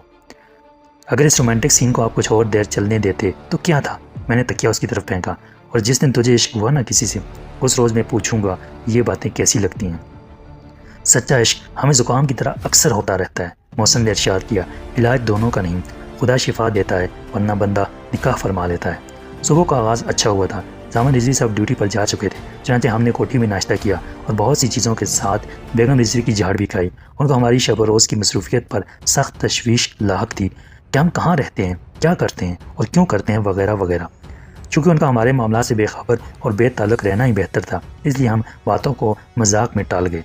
اگر اس رومانٹک سین کو آپ کچھ اور دیر چلنے دیتے تو کیا تھا؟ میں نے تکیہ اس کی طرف پھینکا، اور جس دن تجھے عشق ہوا نا کسی سے، اس روز میں پوچھوں گا یہ باتیں کیسی لگتی ہیں۔ سچا عشق ہمیں زکام کی طرح اکثر ہوتا رہتا ہے، محسن نے ارشاد کیا، علاج دونوں کا نہیں، خدا شفا دیتا ہے ورنہ بندہ نکاح فرما لیتا ہے۔ صبح کا آغاز اچھا ہوا تھا۔ زامن رضوی صاحب ڈیوٹی پر جا چکے تھے، چنانچہ ہم نے کوٹھی میں ناشتہ کیا اور بہت سی چیزوں کے ساتھ بیگم رضوی کی جھاڑ بھی کھائی۔ ان کو ہماری شب و روز کی مصروفیت پر سخت تشویش لاحق تھی کہ ہم کہاں رہتے ہیں، کیا کرتے ہیں اور کیوں کرتے ہیں وغیرہ وغیرہ۔ چونکہ ان کا ہمارے معاملات سے بے خبر اور بے تعلق رہنا ہی بہتر تھا، اس لیے ہم باتوں کو مذاق میں ٹال گئے۔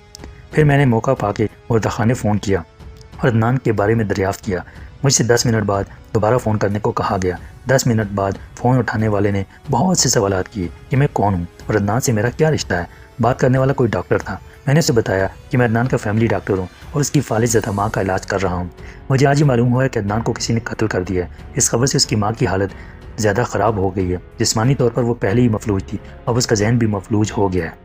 پھر میں نے موقع پا کے مردخانے فون کیا اور عدنان کے بارے میں دریافت کیا۔ مجھ سے 10 منٹ بعد دوبارہ فون کرنے کو کہا گیا۔ 10 منٹ بعد فون اٹھانے والے نے بہت سے سوالات کیے کہ میں کون ہوں اور عدنان سے میرا کیا رشتہ ہے۔ بات کرنے والا کوئی ڈاکٹر تھا۔ میں نے اسے بتایا کہ میں عدنان کا فیملی ڈاکٹر ہوں اور اس کی فالج زدہ ماں کا علاج کر رہا ہوں۔ مجھے آج ہی معلوم ہوا ہے کہ عدنان کو کسی نے قتل کر دیا ہے۔ اس خبر سے اس کی ماں کی حالت زیادہ خراب ہو گئی ہے۔ جسمانی طور پر وہ پہلے ہی مفلوج تھی، اب اس کا ذہن بھی مفلوج ہو گیا ہے۔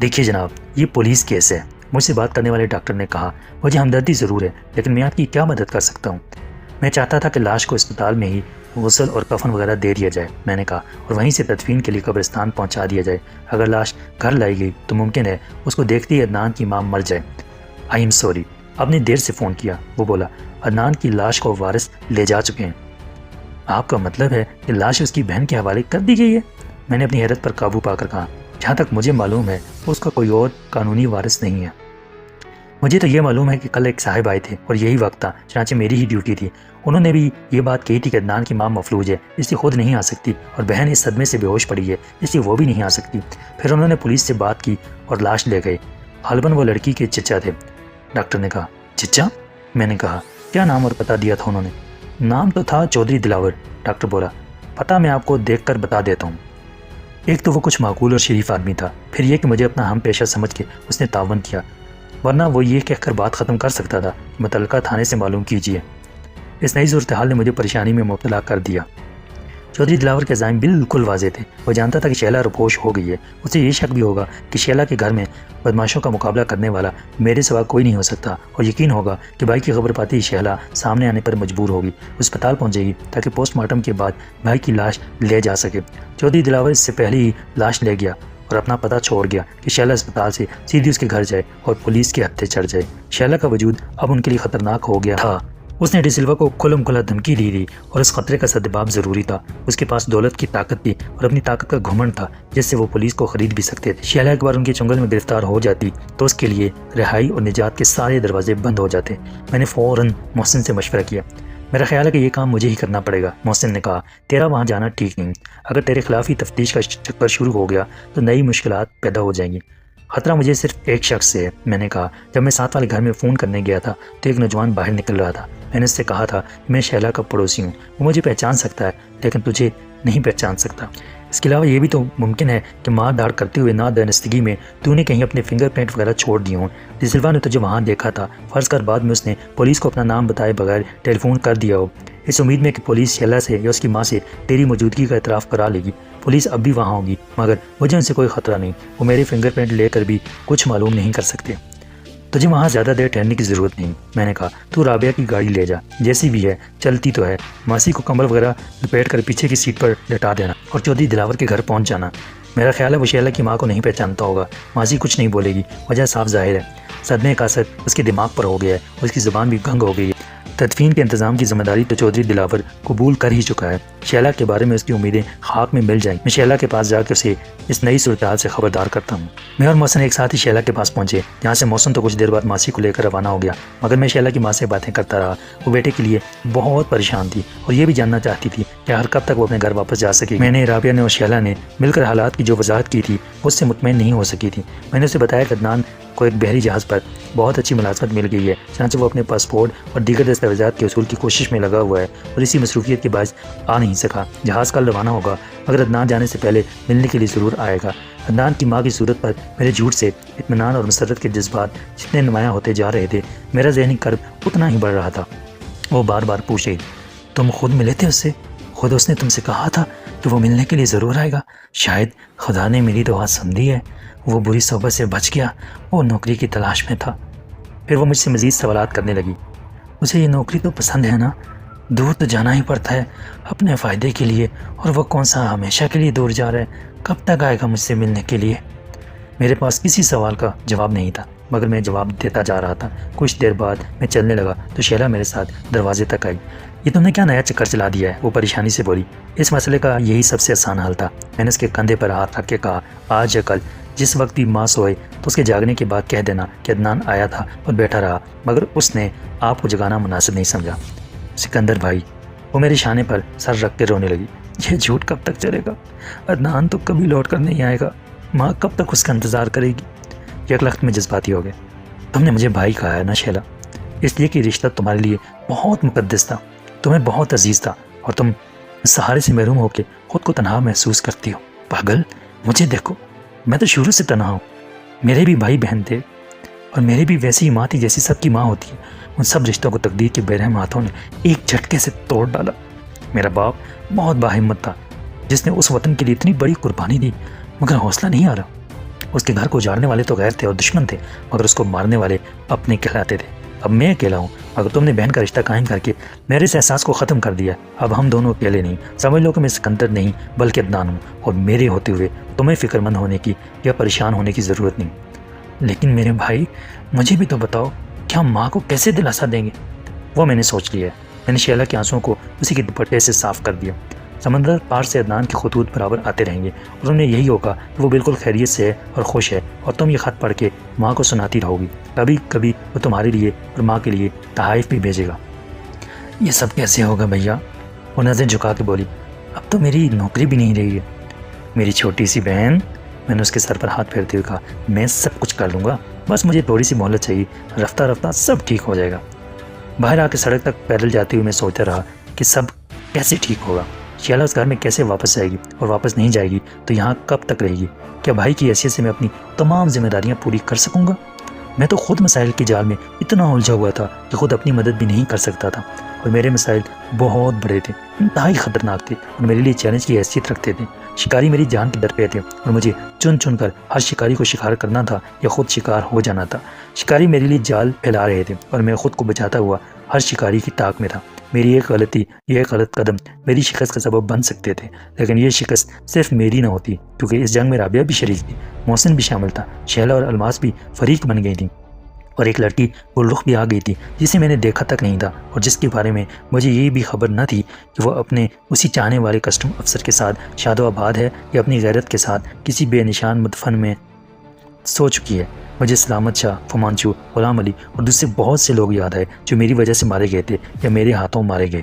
دیکھیے جناب، یہ پولیس کیس ہے، مجھ سے بات کرنے والے ڈاکٹر نے کہا۔ مجھے ہمدردی ضرور ہے، لیکن میں آپ کی کیا مدد کر سکتا ہوں؟ میں چاہتا تھا کہ لاش کو اسپتال میں ہی غسل اور کفن وغیرہ دے دیا جائے، میں نے کہا، اور وہیں سے تدفین کے لیے قبرستان پہنچا دیا جائے۔ اگر لاش گھر لائی گئی تو ممکن ہے اس کو دیکھتے ہی عدنان کی ماں مر جائے۔ آئی ایم سوری، آپ نے دیر سے فون کیا، وہ بولا۔ عدنان کی لاش کو وارث لے جا چکے ہیں۔ آپ کا مطلب ہے کہ لاش اس کی بہن کے حوالے کر دی گئی ہے؟ میں نے اپنی حیرت پر قابو پا کر کہا، جہاں تک مجھے معلوم ہے اس کا کوئی اور قانونی وارث نہیں ہے۔ مجھے تو یہ معلوم ہے کہ کل ایک صاحب آئے تھے اور یہی وقت تھا، چنانچہ میری ہی ڈیوٹی تھی۔ انہوں نے بھی یہ بات کہی تھی کہ عدنان کی ماں مفلوج ہے، اس لیے خود نہیں آ سکتی، اور بہن اس صدمے سے بے ہوش پڑی ہے، اس لیے وہ بھی نہیں آ سکتی۔ پھر انہوں نے پولیس سے بات کی اور لاش لے گئے۔ غالباً وہ لڑکی کے چچا تھے۔ ڈاکٹر نے کہا۔ چچا؟ میں نے کہا۔ کیا نام اور پتہ دیا تھا انہوں نے؟ نام تو تھا چودھری دلاور۔ ڈاکٹر بولا۔ پتہ میں آپ کو دیکھ کر بتا دیتا ہوں۔ ایک تو وہ کچھ معقول اور شریف آدمی تھا، پھر یہ کہ مجھے اپنا ہم پیشہ سمجھ کے اس نے تعاون کیا، ورنہ وہ یہ کہہ کر بات ختم کر سکتا تھا کہ متعلقہ تھانے سے معلوم کیجیے۔ اس نئی صورتحال نے مجھے پریشانی میں مبتلا کر دیا۔ چودھری دلاور کے عزائم بالکل واضح تھے۔ وہ جانتا تھا کہ شیلا روپوش ہو گئی ہے۔ اسے یہ شک بھی ہوگا کہ شیلا کے گھر میں بدماشوں کا مقابلہ کرنے والا میرے سوا کوئی نہیں ہو سکتا، اور یقین ہوگا کہ بھائی کی خبر پاتی شیلا سامنے آنے پر مجبور ہوگی، اسپتال پہنچے گی تاکہ پوسٹ مارٹم کے بعد بھائی کی لاش لے جا سکے۔ چودھری دلاور اس سے پہلے ہی لاش لے گیا اور اپنا پتہ چھوڑ گیا کہ شیلا اسپتال سے سیدھی اس کے گھر جائے اور پولیس کے ہتھے چڑھ جائے۔ شیلا کا وجود اب ان کے لیے خطرناک ہو گیا تھا۔ اس نے ڈی سلوا کو کھلم کھلا دھمکی دی تھی، اور اس خطرے کا سدباب ضروری تھا۔ اس کے پاس دولت کی طاقت تھی اور اپنی طاقت کا گھمنڈ تھا جس سے وہ پولیس کو خرید بھی سکتے تھے۔ شیلا ایک بار ان کے چنگل میں گرفتار ہو جاتی تو اس کے لیے رہائی اور نجات کے سارے دروازے بند ہو جاتے۔ میں نے فوراً محسن سے مشورہ کیا۔ میرا خیال ہے کہ یہ کام مجھے ہی کرنا پڑے گا۔ محسن نے کہا۔ تیرا وہاں جانا ٹھیک نہیں، اگر تیرے خلاف ہی تفتیش کا چکر شروع ہو گیا تو نئی مشکلات پیدا ہو جائیں گی۔ خطرہ مجھے صرف ایک شخص سے ہے، میں نے کہا۔ جب میں ساتھ والے گھر میں فون کرنے گیا تھا تو ایک نوجوان باہر نکل رہا تھا۔ میں نے اس سے کہا تھا کہ میں شیلا کا پڑوسی ہوں، وہ مجھے پہچان سکتا ہے لیکن تجھے نہیں پہچان سکتا۔ اس کے علاوہ یہ بھی تو ممکن ہے کہ مار دھاڑ کرتے ہوئے نادانستگی میں تو نے کہیں اپنے فنگر پرنٹ وغیرہ چھوڑ دی ہوں۔ ڈی سلوا نے تجھے وہاں دیکھا تھا، فرض کر بعد میں اس نے پولیس کو اپنا نام بتائے بغیر ٹیلی فون کر دیا ہو، اس امید میں کہ پولیس شیلا سے یا اس کی ماں سے تیری موجودگی کا اعتراف کرا لے گی۔ پولیس اب بھی وہاں ہوگی، مگر مجھے ان سے کوئی خطرہ نہیں، وہ میرے فنگر پرنٹ لے کر بھی کچھ معلوم نہیں کر سکتے۔ تجھے وہاں زیادہ دیر ٹھہرنے کی ضرورت نہیں، میں نے کہا۔ تو رابعہ کی گاڑی لے جا، جیسی بھی ہے چلتی تو ہے، ماسی کو کمبل وغیرہ لپیٹ کر پیچھے کی سیٹ پر لٹا دینا اور چودھری دلاور کے گھر پہنچ جانا۔ میرا خیال ہے وہ شیلا کی ماں کو نہیں پہچانتا ہوگا، ماسی کچھ نہیں بولے گی، وجہ صاف ظاہر ہے، صدمے کا اثر اس کے دماغ پر ہو گیا ہے اور اس کی زبان بھی گنگ ہو گئی ہے۔ تدفین کے انتظام کی ذمہ داری تو چودھری دلاور قبول کر ہی چکا ہے۔ شیلا کے بارے میں اس کی امیدیں خاک میں مل جائیں۔ میں شیلا کے پاس جا کے اسے اس نئی صورتحال سے خبردار کرتا ہوں۔ میں اور محسن ایک ساتھ ہی شیلا کے پاس پہنچے، جہاں سے محسن تو کچھ دیر بعد ماسی کو لے کر روانہ ہو گیا، مگر میں شیلا کی ماں سے باتیں کرتا رہا۔ وہ بیٹے کے لیے بہت پریشان تھی اور یہ بھی جاننا چاہتی تھی کہ ہر کب تک وہ اپنے گھر واپس جا سکے گی۔ میں نے، رابعہ نے اور شیلا نے مل کر حالات کی جو وضاحت کی تھی اس سے مطمئن نہیں ہو سکی تھی۔ میں نے اسے بتایا کہ عدنان کو ایک بحری جہاز پر بہت اچھی ملازمت مل گئی ہے، چنانچہ وہ اپنے پاسپورٹ اور دیگر دستاویزات کے حصول کی کوشش میں لگا ہوا ہے اور اسی مصروفیت کے باعث آ نہیں سکا۔ جہاز کل روانہ ہوگا، مگر عدنان جانے سے پہلے ملنے کے لیے ضرور آئے گا۔ عدنان کی ماں کی صورت پر میرے جھوٹ سے اطمینان اور مسرت کے جذبات جتنے نمایاں ہوتے جا رہے تھے، میرا ذہنی کرب اتنا ہی بڑھ رہا تھا۔ وہ بار بار پوچھے، تم خود ملے تھے اس سے؟ خود اس نے تم سے کہا تھا کہ وہ ملنے کے لیے ضرور آئے گا؟ شاید خدا نے میری دعا سمجھی ہے، وہ بری صحبت سے بچ گیا، وہ نوکری کی تلاش میں تھا۔ پھر وہ مجھ سے مزید سوالات کرنے لگی۔ مجھے یہ نوکری تو پسند ہے نا، دور تو جانا ہی پڑتا ہے اپنے فائدے کے لیے، اور وہ کون سا ہمیشہ کے لیے دور جا رہا ہے، کب تک آئے گا مجھ سے ملنے کے لیے؟ میرے پاس کسی سوال کا جواب نہیں تھا، مگر میں جواب دیتا جا رہا تھا۔ کچھ دیر بعد میں چلنے لگا تو شیلا میرے ساتھ دروازے تک آئی۔ یہ تم نے کیا نیا چکر چلا دیا ہے؟ وہ پریشانی سے بولی۔ اس مسئلے کا یہی سب سے آسان حل تھا، میں نے اس کے کندھے پر ہاتھ رکھ کے کہا۔ آج یا کل جس وقت بھی ماں سوئے تو اس کے جاگنے کے بعد کہہ دینا کہ عدنان آیا تھا اور بیٹھا رہا، مگر اس نے آپ کو جگانا مناسب نہیں سمجھا۔ سکندر بھائی، وہ میرے شانے پر سر رکھ کے رونے لگی۔ یہ جھوٹ کب تک چلے گا؟ عدنان تو کبھی لوٹ کر نہیں آئے گا، ماں کب تک اس کا انتظار کرے گی؟ یک لخت میں جذباتی ہو گئے۔ تم نے مجھے بھائی کہا ہے نا شیلا، اس لیے کہ رشتہ تمہارے لیے بہت مقدس تھا، تمہیں بہت عزیز تھا، اور تم سہارے سے محروم ہو کے خود کو تنہا محسوس کرتی ہو۔ پاگل، مجھے دیکھو، میں تو شروع سے تنہا ہوں، میرے بھی بھائی بہن تھے اور میری بھی ویسی ہی ماں تھی جیسی سب کی ماں ہوتی ہے۔ ان سب رشتوں کو تقدیر کے بے رحم ہاتھوں نے ایک جھٹکے سے توڑ ڈالا۔ میرا باپ بہت باہمت تھا، جس نے اس وطن کے لیے اتنی بڑی قربانی دی، مگر حوصلہ نہیں آ رہا۔ اس کے گھر کو اجاڑنے والے تو غیر تھے اور دشمن تھے، مگر اس کو مارنے والے اپنے کہلاتے تھے۔ اب میں اکیلا ہوں، مگر تم نے بہن کا رشتہ قائم کر کے میرے اس احساس کو ختم کر دیا۔ اب ہم دونوں اکیلے نہیں، سمجھ لو کہ میں سکندر نہیں بلکہ عدنان ہوں، اور میرے ہوتے ہوئے تمہیں فکر مند ہونے کی یا پریشان ہونے کی ضرورت نہیں۔ لیکن میرے بھائی، مجھے بھی تو بتاؤ کہ ہم ماں کو کیسے دلاسا دیں گے؟ وہ میں نے سوچ لیا ہے۔ میں نے شیلا کے آنسوؤں کو اسی کے دوپٹے سے صاف کر دیا۔ سمندر پار سے عدنان کے خطوط برابر آتے رہیں گے اور انہیں یہی ہوگا کہ وہ بالکل خیریت سے ہے اور خوش ہے، اور تم یہ خط پڑھ کے ماں کو سناتی رہو گی۔ کبھی کبھی وہ تمہارے لیے اور ماں کے لیے تحائف بھی بھیجے گا۔ یہ سب کیسے ہوگا بھیا؟ وہ نظریں جھکا کے بولی، اب تو میری نوکری بھی نہیں رہی ہے۔ میری چھوٹی سی بہن، میں نے اس کے سر پر ہاتھ پھیرتے ہوئے کہا، میں سب کچھ کر لوں گا، بس مجھے تھوڑی سی مہلت چاہیے، رفتہ رفتہ سب ٹھیک ہو جائے گا۔ باہر آ کے سڑک تک پیدل جاتے ہوئے میں سوچتا رہا کہ سب کیسے ٹھیک ہوگا۔ شیلا اس گھر میں کیسے واپس جائے گی، اور واپس نہیں جائے گی تو یہاں کب تک رہے گی؟ کیا بھائی کی حیثیت سے میں اپنی تمام ذمہ داریاں پوری کر سکوں گا؟ میں تو خود مسائل کی جال میں اتنا الجھا ہوا تھا کہ خود اپنی مدد بھی نہیں کر سکتا تھا، اور میرے مسائل بہت بڑے تھے، انتہائی خطرناک تھے، اور میرے لیے چیلنج کی حیثیت رکھتے تھے۔ شکاری میری جان کے در پہ تھے، اور مجھے چن چن کر ہر شکاری کو شکار کرنا تھا یا خود شکار ہو جانا تھا۔ شکاری میرے لیے جال پھیلا رہے تھے، اور میں خود کو بچاتا ہوا ہر شکاری کی طاق میں تھا۔ میری ایک غلطی یا ایک غلط قدم میری شکست کا سبب بن سکتے تھے، لیکن یہ شکست صرف میری نہ ہوتی، کیونکہ اس جنگ میں رابعہ بھی شریک تھی، محسن بھی شامل تھا، شہلا اور الماس بھی فریق بن گئی تھیں، اور ایک لڑکی گلرخ بھی آ گئی تھی جسے میں نے دیکھا تک نہیں تھا، اور جس کے بارے میں مجھے یہ بھی خبر نہ تھی کہ وہ اپنے اسی چاہنے والے کسٹم افسر کے ساتھ شاد و آباد ہے یا اپنی غیرت کے ساتھ کسی بے نشان مدفن میں سو چکی ہے۔ مجھے سلامت شاہ، فمانچو، غلام علی اور دوسرے بہت سے لوگ یاد آئے جو میری وجہ سے مارے گئے تھے یا میرے ہاتھوں مارے گئے۔